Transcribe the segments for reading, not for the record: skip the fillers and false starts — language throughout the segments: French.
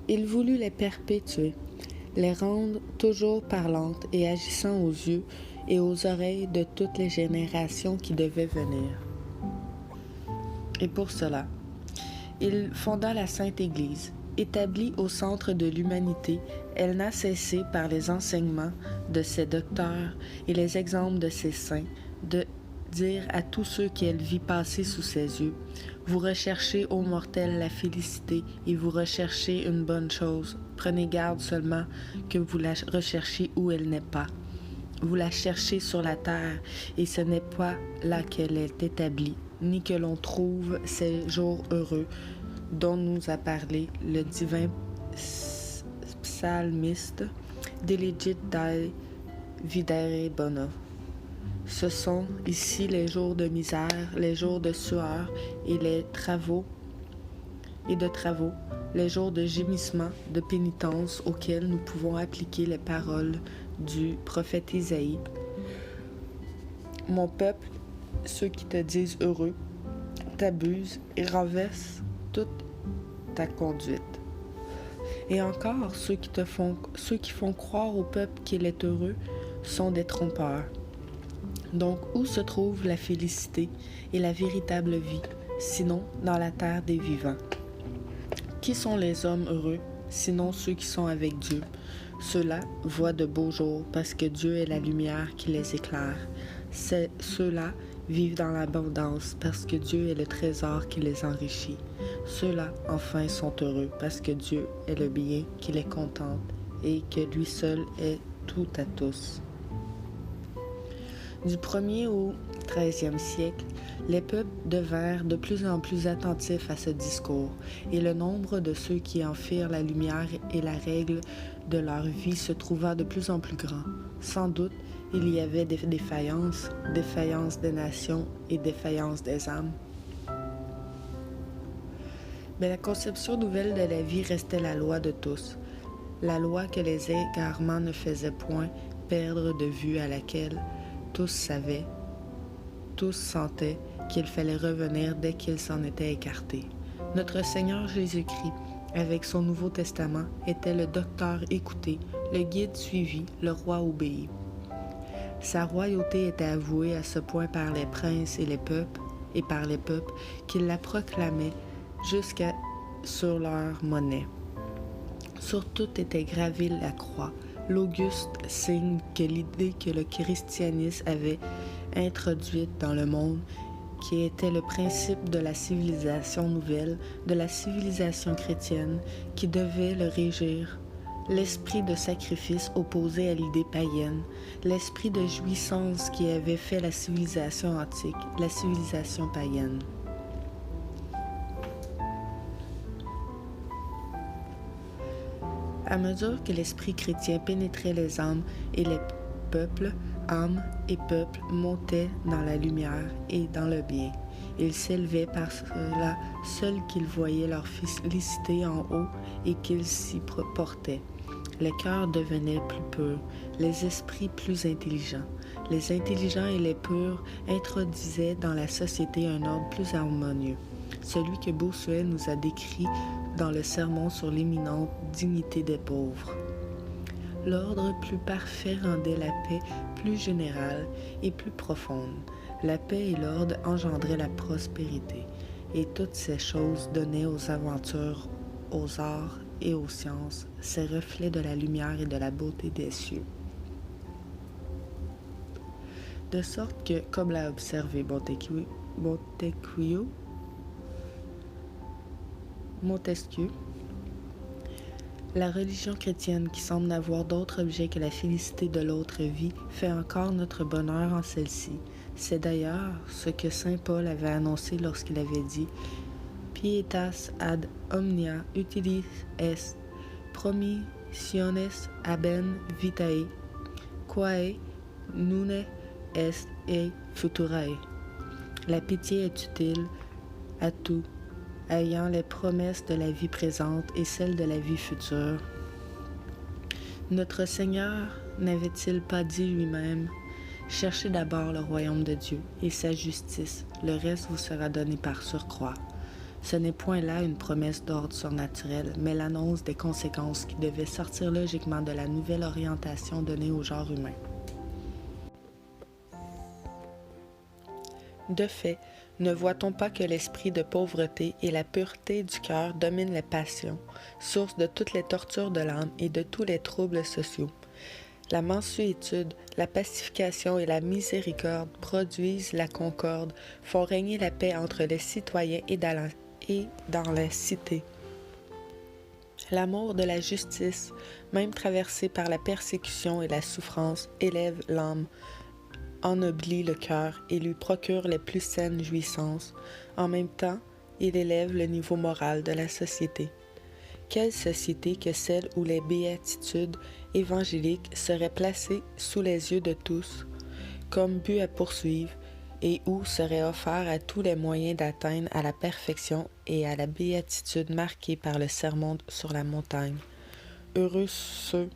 Il voulut les perpétuer, les rendre toujours parlantes et agissant aux yeux et aux oreilles de toutes les générations qui devaient venir. Et pour cela, il fonda la Sainte Église. Établie au centre de l'humanité, elle n'a cessé par les enseignements de ses docteurs et les exemples de ses saints de dire à tous ceux qu'elle vit passer sous ses yeux: vous recherchez, ô mortels, la félicité et vous recherchez une bonne chose. Prenez garde seulement que vous la recherchiez où elle n'est pas. Vous la cherchez sur la terre et ce n'est pas là qu'elle est établie, ni que l'on trouve ces jours heureux dont nous a parlé le divin psalmiste Diligit Dei Videre Bona. Ce sont ici les jours de misère, les jours de sueur et de travaux, les jours de gémissement, de pénitence auxquels nous pouvons appliquer les paroles du prophète Isaïe. Mon peuple, ceux qui te disent heureux, t'abusent et renversent toute ta conduite. Et encore, ceux qui font croire au peuple qu'il est heureux sont des trompeurs. Donc, où se trouve la félicité et la véritable vie, sinon dans la terre des vivants? Qui sont les hommes heureux, sinon ceux qui sont avec Dieu? Ceux-là voient de beaux jours parce que Dieu est la lumière qui les éclaire. Ceux-là vivent dans l'abondance parce que Dieu est le trésor qui les enrichit. Ceux-là, enfin, sont heureux parce que Dieu est le bien qui les contente et que lui seul est tout à tous. Du 1er au 13e siècle, les peuples devinrent de plus en plus attentifs à ce discours, et le nombre de ceux qui en firent la lumière et la règle de leur vie se trouva de plus en plus grand. Sans doute, il y avait des défaillances des nations et défaillances des âmes. Mais la conception nouvelle de la vie restait la loi de tous, la loi que les égarements ne faisaient point perdre de vue, à laquelle tous savaient, tous sentaient qu'il fallait revenir dès qu'ils s'en étaient écartés. Notre Seigneur Jésus-Christ, avec son Nouveau Testament, était le docteur écouté, le guide suivi, le roi obéi. Sa royauté était avouée à ce point par les princes et par les peuples qu'ils la proclamaient jusqu'à sur leur monnaie. Sur tout était gravée la croix, l'auguste signe que l'idée que le christianisme avait introduite dans le monde, qui était le principe de la civilisation nouvelle, de la civilisation chrétienne, qui devait le régir. L'esprit de sacrifice opposé à l'idée païenne, l'esprit de jouissance qui avait fait la civilisation antique, la civilisation païenne. À mesure que l'esprit chrétien pénétrait les âmes et les peuples, âmes et peuples montaient dans la lumière et dans le bien. Ils s'élevaient par cela seuls qu'ils voyaient leur félicité en haut et qu'ils s'y portaient. Les cœurs devenaient plus purs, les esprits plus intelligents. Les intelligents et les purs introduisaient dans la société un ordre plus harmonieux, celui que Bossuet nous a décrit dans le sermon sur l'éminente dignité des pauvres. L'ordre plus parfait rendait la paix plus générale et plus profonde. La paix et l'ordre engendraient la prospérité, et toutes ces choses donnaient aux aventures, aux arts et aux sciences ces reflets de la lumière et de la beauté des cieux. De sorte que, comme l'a observé Montesquieu, la religion chrétienne, qui semble n'avoir d'autre objet que la félicité de l'autre vie, fait encore notre bonheur en celle-ci. C'est d'ailleurs ce que saint Paul avait annoncé lorsqu'il avait dit « Pietas ad omnia utilis est, promissiones habem vitae, quae nune est et futurae. » La pitié est utile à tout, ayant les promesses de la vie présente et celles de la vie future. Notre Seigneur n'avait-il pas dit lui-même: « Cherchez d'abord le royaume de Dieu et sa justice, le reste vous sera donné par surcroît. » Ce n'est point là une promesse d'ordre surnaturel, mais l'annonce des conséquences qui devaient sortir logiquement de la nouvelle orientation donnée au genre humain. De fait, ne voit-on pas que l'esprit de pauvreté et la pureté du cœur dominent les passions, source de toutes les tortures de l'âme et de tous les troubles sociaux? La mansuétude, la pacification et la miséricorde produisent la concorde, font régner la paix entre les citoyens et dans la cité. L'amour de la justice, même traversé par la persécution et la souffrance, élève l'âme, ennoblit le cœur et lui procure les plus saines jouissances. En même temps, il élève le niveau moral de la société. Quelle société que celle où les béatitudes évangéliques seraient placées sous les yeux de tous, comme but à poursuivre, et où seraient offerts à tous les moyens d'atteindre à la perfection et à la béatitude marquée par le sermon sur la montagne. Heureux ceux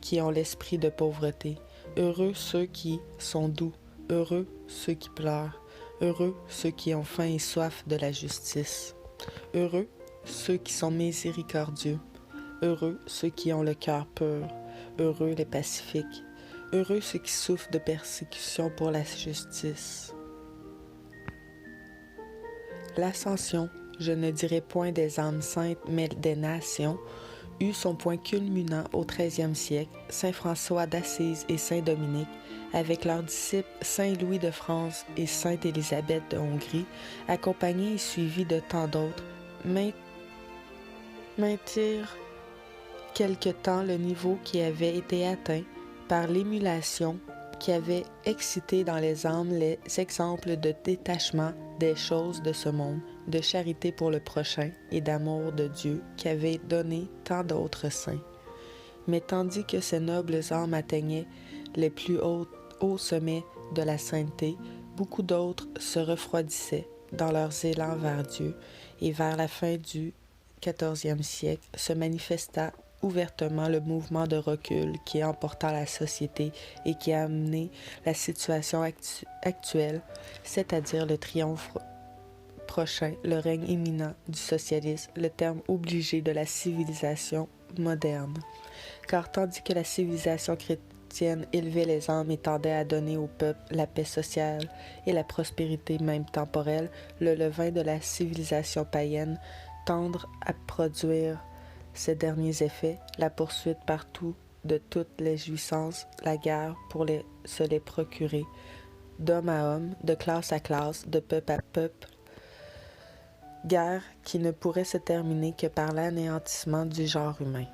qui ont l'esprit de pauvreté, heureux ceux qui sont doux, heureux ceux qui pleurent, heureux ceux qui ont faim et soif de la justice, heureux ceux qui sont miséricordieux, heureux ceux qui ont le cœur pur, heureux les pacifiques, heureux ceux qui souffrent de persécution pour la justice. L'ascension, je ne dirais point des âmes saintes, mais des nations, eut son point culminant au XIIIe siècle, Saint François d'Assise et Saint Dominique, avec leurs disciples Saint Louis de France et Sainte Élisabeth de Hongrie, accompagnés et suivis de tant d'autres, maintirent quelque temps le niveau qui avait été atteint par l'émulation qui avait excité dans les âmes les exemples de détachement des choses de ce monde, de charité pour le prochain et d'amour de Dieu qui avait donné tant d'autres saints. Mais tandis que ces nobles âmes atteignaient les plus hauts sommets de la sainteté, beaucoup d'autres se refroidissaient dans leurs élans vers Dieu, et vers la fin du XIVe siècle se manifesta ouvertement le mouvement de recul qui emporta la société et qui a amené la situation actuelle, c'est-à-dire le triomphe prochain, le règne imminent du socialisme, le terme obligé de la civilisation moderne. Car tandis que la civilisation chrétienne élevait les âmes et tendait à donner au peuple la paix sociale et la prospérité même temporelle, le levain de la civilisation païenne tendre à produire ces derniers effets, la poursuite partout de toutes les jouissances, la guerre pour se les procurer, d'homme à homme, de classe à classe, de peuple à peuple, guerre qui ne pourrait se terminer que par l'anéantissement du genre humain.